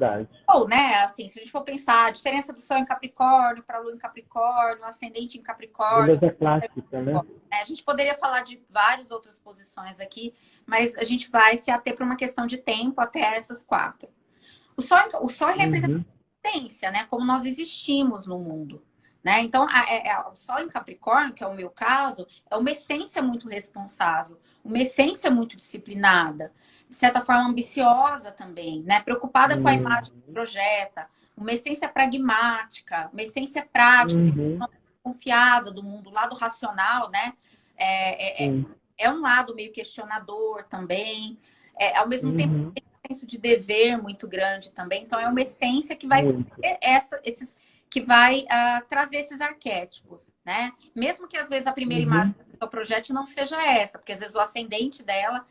verdade. Ou, né, assim, se a gente for pensar a diferença do Sol em Capricórnio para a Lua em Capricórnio, ascendente em Capricórnio, Beleza clássica, né? né? A gente poderia falar de várias outras posições aqui, mas a gente vai se ater para uma questão de tempo até essas quatro. O Sol representa Uhum. a essência, né? Como nós existimos no mundo. Né? Então, o Sol em Capricórnio, que é o meu caso, é uma essência muito responsável, uma essência muito disciplinada, de certa forma ambiciosa também, né? Preocupada com a Uhum. imagem que projeta, uma essência pragmática, uma essência prática, Uhum. confiada do mundo, o lado racional, né? É, é, é Sim. é um lado meio questionador também, ao mesmo tempo Uhum. tem um senso de dever muito grande também. Então é uma essência que vai Muito. ter que vai trazer esses arquétipos, né? Mesmo que às vezes a primeira imagem Uhum. que a pessoa projete não seja essa, porque às vezes o ascendente dela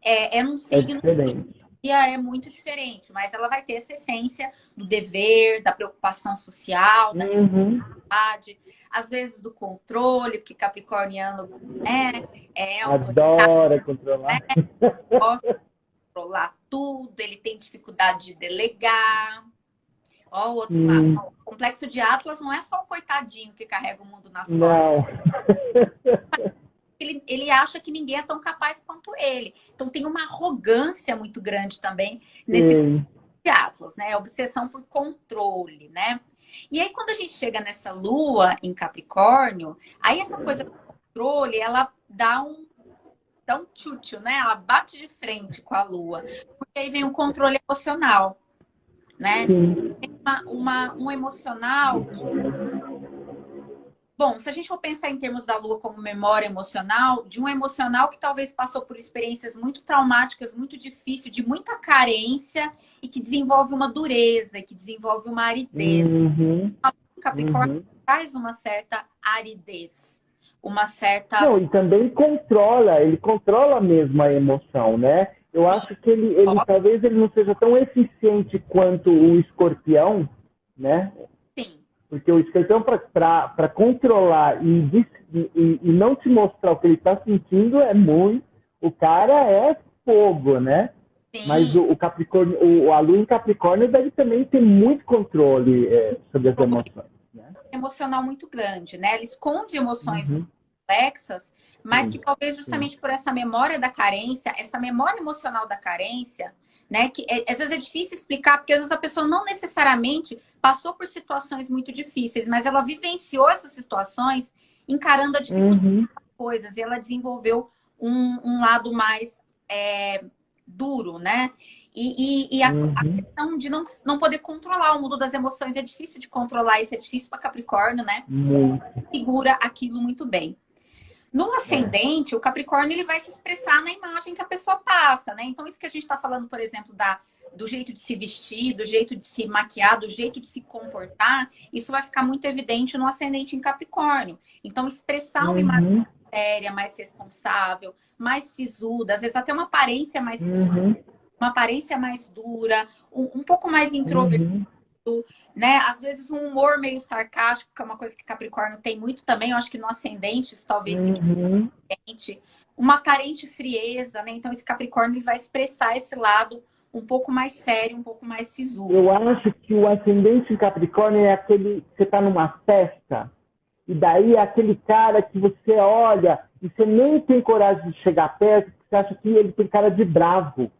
é num É signo diferente. que é muito diferente, mas ela vai ter essa essência do dever, da preocupação social, da Uhum. responsabilidade, às vezes do controle, porque capricorniano é autoritário, Adora controlar. gosta de controlar tudo, ele tem dificuldade de delegar. Ó, o outro lado. Sim. O complexo de Atlas não é só o coitadinho que carrega o mundo nas costas. Não. Ele acha que ninguém é tão capaz quanto ele. Então tem uma arrogância muito grande também nesse Sim. Atlas, né? Obsessão por controle, né? E aí, quando a gente chega nessa lua em Capricórnio, aí essa coisa do controle, ela dá um tchutchu, né? Ela bate de frente com a lua. Porque aí vem o controle emocional, né? Sim. Um emocional que, bom, se a gente for pensar em termos da Lua como memória emocional, de um emocional que talvez passou por experiências muito traumáticas, muito difíceis, de muita carência e que desenvolve uma dureza, que desenvolve uma aridez. Uhum. O Capricórnio Uhum. traz uma certa aridez, uma certa. Não, e também controla, ele controla mesmo a emoção, né? Eu Sim, acho que ele talvez ele não seja tão eficiente quanto o escorpião, né? sim. Porque o escorpião, para controlar e não te mostrar o que ele está sentindo, é muito. O cara é fogo, né? Mas Sim, o Capricórnio, a Lua em Capricórnio deve também ter muito controle sobre as emoções, né? emocional muito grande, né? Ela esconde emoções Uhum. complexas, mas que Sim, talvez sim. justamente por essa memória da carência, essa memória emocional da carência, né? Que às vezes é difícil explicar, porque às vezes a pessoa não necessariamente passou por situações muito difíceis, mas ela vivenciou essas situações encarando a dificuldade Uhum. das coisas, e ela desenvolveu um lado mais duro, né? A Uhum. questão de não poder controlar o mundo das emoções é difícil de controlar, isso é difícil para Capricórnio, né? Muito. Segura aquilo muito bem. No É. ascendente, o Capricórnio ele vai se expressar na imagem que a pessoa passa, né? Então, isso que a gente está falando, por exemplo, do jeito de se vestir, do jeito de se maquiar, do jeito de se comportar, isso vai ficar muito evidente no ascendente em Capricórnio. Então, expressar uma imagem Uhum. séria, mais responsável, mais sisuda, às vezes até uma aparência mais sisuda, Uhum. uma aparência mais dura, um pouco mais introvertido, Uhum. né? Às vezes um humor meio sarcástico, que é uma coisa que Capricórnio tem muito também, eu acho que no ascendente isso talvez se Uhum. evidente, uma aparente frieza, né? Então esse Capricórnio ele vai expressar esse lado um pouco mais sério, um pouco mais sisudo. Eu acho que o ascendente em Capricórnio é aquele que você está numa festa e daí é aquele cara que você olha e você nem tem coragem de chegar perto porque você acha que ele tem cara de bravo.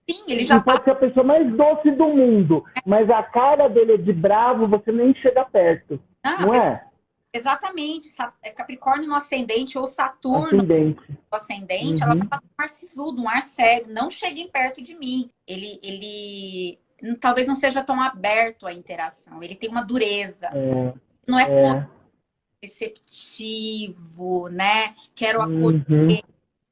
Sim, ele E já pode passa. ser a pessoa mais doce do mundo, mas a cara dele é de bravo, você nem chega perto. Ah, Não é? exatamente. Capricórnio no ascendente ou Saturno Ascendente. no ascendente, ela vai Uhum. passar um ar sisudo, um ar sério. Não cheguem perto de mim. Ele talvez não seja tão aberto à interação. Ele tem uma dureza. É, Não é é. receptivo, né? Quero acolher, Uhum.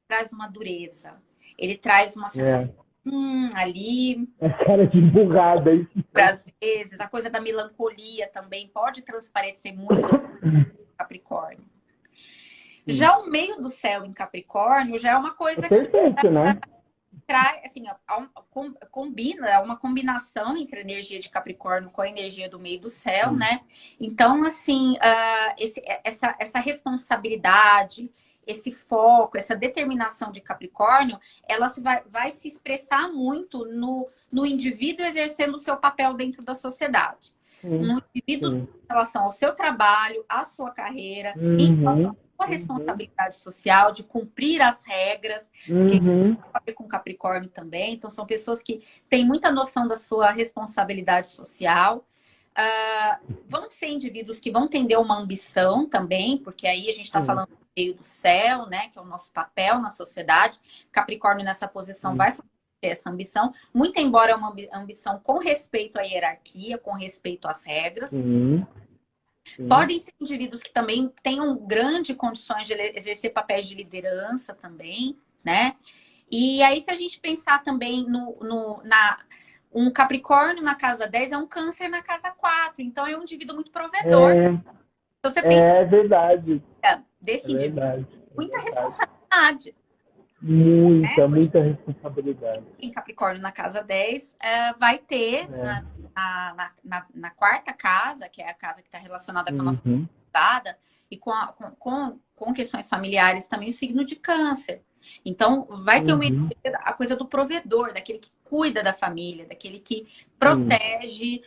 traz uma dureza. Ele traz uma sensação É. ali, É cara de emburrada, isso mesmo. às vezes, a coisa da melancolia também pode transparecer muito no Capricórnio. Sim. Já o meio do céu em Capricórnio já é uma É coisa que perfeito, né? traz, assim, combina, é uma combinação entre a energia de Capricórnio com a energia do meio do céu, Sim. né? Então, assim, essa responsabilidade, esse foco, essa determinação de Capricórnio, ela vai se expressar muito no indivíduo exercendo o seu papel dentro da sociedade. No indivíduo em relação ao seu trabalho, à sua carreira, em relação à sua responsabilidade social, de cumprir as regras, que tem a ver com Capricórnio também. Então, são pessoas que têm muita noção da sua responsabilidade social. Vão ser indivíduos que vão tender uma ambição também, porque aí a gente está falando do meio do céu, né? Que é o nosso papel na sociedade. Capricórnio nessa posição vai ter essa ambição, muito embora é uma ambição com respeito à hierarquia, com respeito às regras. Podem ser indivíduos que também tenham grandes condições de exercer papéis de liderança também, né? E aí, se a gente pensar também um Capricórnio na casa 10 é um Câncer na casa 4. Então, é um indivíduo muito provedor. Então, você pensa... É verdade. Desse indivíduo, muita responsabilidade. Muita responsabilidade. Em Capricórnio na casa 10, vai ter na quarta casa, que é a casa que está relacionada com a nossa privada, e com questões familiares também, o signo de Câncer. Então, vai ter a coisa do provedor, daquele que cuida da família, daquele que protege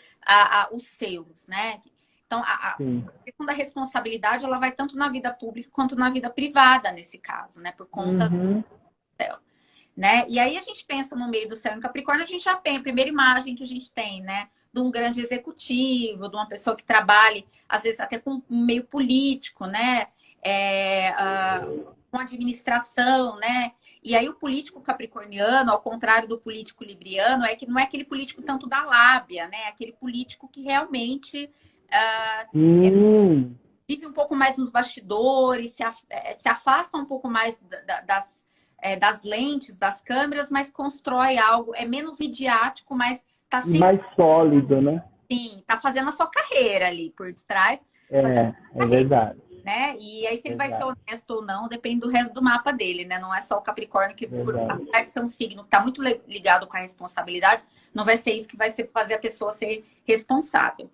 os seus, né? Então, a questão da responsabilidade, ela vai tanto na vida pública quanto na vida privada, nesse caso, né? Por conta do céu, né? E aí a gente pensa no meio do céu em Capricórnio, a gente já tem a primeira imagem que a gente tem, né? De um grande executivo, de uma pessoa que trabalhe, às vezes até com um meio político, né? Com administração, né? E aí o político capricorniano, ao contrário do político libriano, que não é aquele político tanto da lábia, né? É aquele político que realmente vive um pouco mais nos bastidores, se afasta um pouco mais das lentes, das câmeras, mas constrói algo, é menos midiático, mas tá sempre... mais sólido, né? Sim, tá fazendo a sua carreira ali por detrás. É verdade. Né? E aí, se ele vai ser honesto ou não, depende do resto do mapa dele, né? Não é só o Capricórnio, que por apesar de ser um signo que tá muito ligado com a responsabilidade, não vai ser isso que vai fazer a pessoa ser responsável.